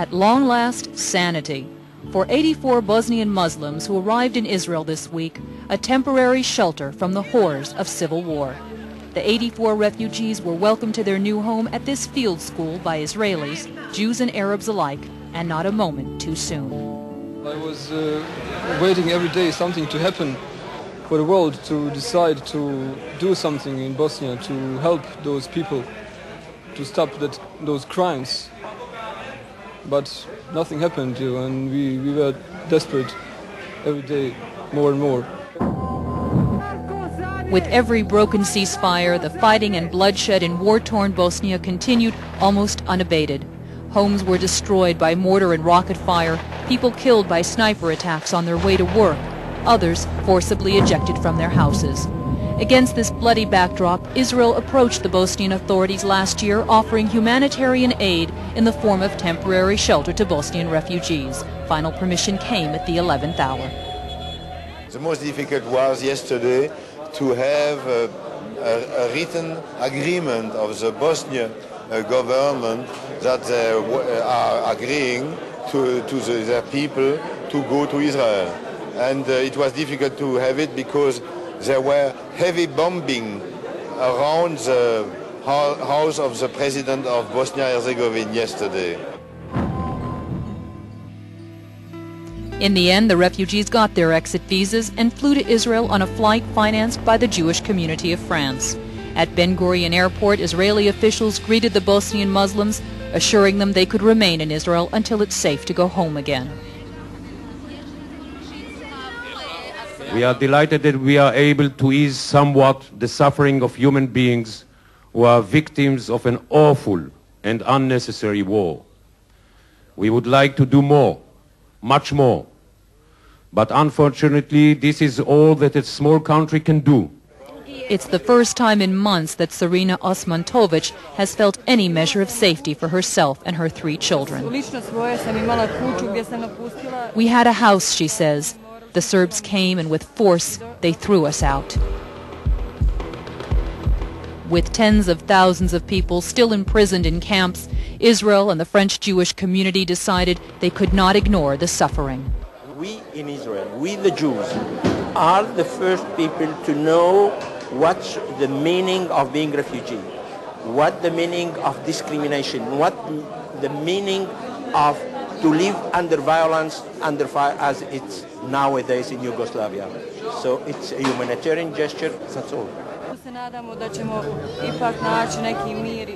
At long last, sanity. For 84 Bosnian Muslims who arrived in Israel this week, a temporary shelter from the horrors of civil war. The 84 refugees were welcomed to their new home at this field school by Israelis, Jews and Arabs alike, and not a moment too soon. I was waiting every day something to happen for the world to decide to do something in Bosnia to help those people, to stop those crimes. But nothing happened, and we were desperate every day, more and more. With every broken ceasefire, the fighting and bloodshed in war-torn Bosnia continued almost unabated. Homes were destroyed by mortar and rocket fire, people killed by sniper attacks on their way to work, others forcibly ejected from their houses. Against this bloody backdrop, Israel approached the Bosnian authorities last year offering humanitarian aid in the form of temporary shelter to Bosnian refugees. Final permission came at the 11th hour. The most difficult was yesterday to have a written agreement of the Bosnian government that they are agreeing to their people to go to Israel. And it was difficult to have it because there were heavy bombing around the house of the president of Bosnia and Herzegovina yesterday. In the end, the refugees got their exit visas and flew to Israel on a flight financed by the Jewish community of France. At Ben Gurion Airport, Israeli officials greeted the Bosnian Muslims, assuring them they could remain in Israel until it's safe to go home again. We are delighted that we are able to ease somewhat the suffering of human beings who are victims of an awful and unnecessary war. We would like to do more, much more. But unfortunately, this is all that a small country can do. It's the first time in months that Serena Osmantovic has felt any measure of safety for herself and her 3 children. We had a house, she says. The Serbs came and with force they threw us out. With tens of thousands of people still imprisoned in camps, Israel and the French Jewish community decided they could not ignore the suffering. We in Israel, we the Jews, are the first people to know what's the meaning of being refugee, what the meaning of discrimination, what the meaning of to live under violence, under fire, as it's nowadays in Yugoslavia. So it's a humanitarian gesture, that's all.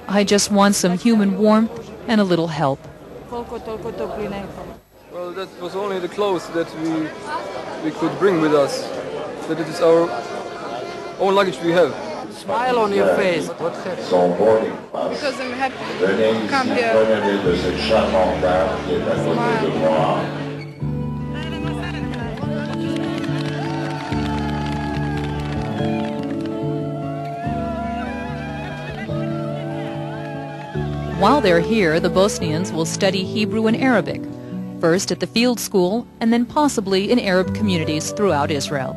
I just want some human warmth and a little help. Well, that was only the clothes that we could bring with us. That it is our own luggage we have. Smile on your face. Because I'm happy to come here. Smile. While they're here, the Bosnians will study Hebrew and Arabic, first at the field school and then possibly in Arab communities throughout Israel.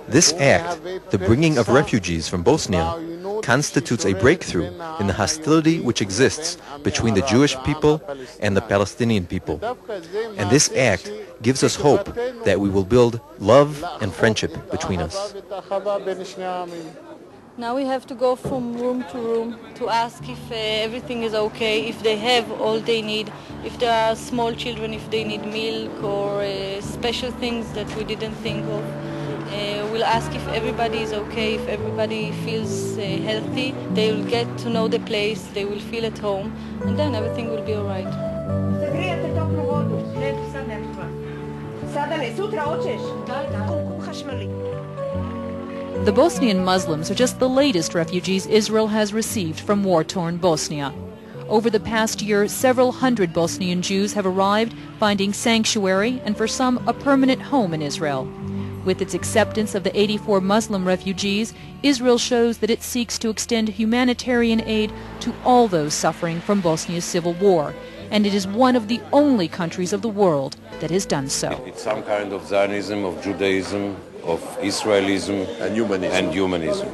This act, the bringing of refugees from Bosnia, constitutes a breakthrough in the hostility which exists between the Jewish people and the Palestinian people. And this act gives us hope that we will build love and friendship between us. Now we have to go from room to room to ask if everything is okay, if they have all they need, if there are small children, if they need milk or special things that we didn't think of. We'll ask if everybody is okay, if everybody feels healthy. They will get to know the place, they will feel at home, and then everything will be all right. The Bosnian Muslims are just the latest refugees Israel has received from war-torn Bosnia. Over the past year, several hundred Bosnian Jews have arrived, finding sanctuary and for some a permanent home in Israel. With its acceptance of the 84 Muslim refugees, Israel shows that it seeks to extend humanitarian aid to all those suffering from Bosnia's civil war, and it is one of the only countries of the world that has done so. It's some kind of Zionism, of Judaism, of Israelism and humanism. And humanism.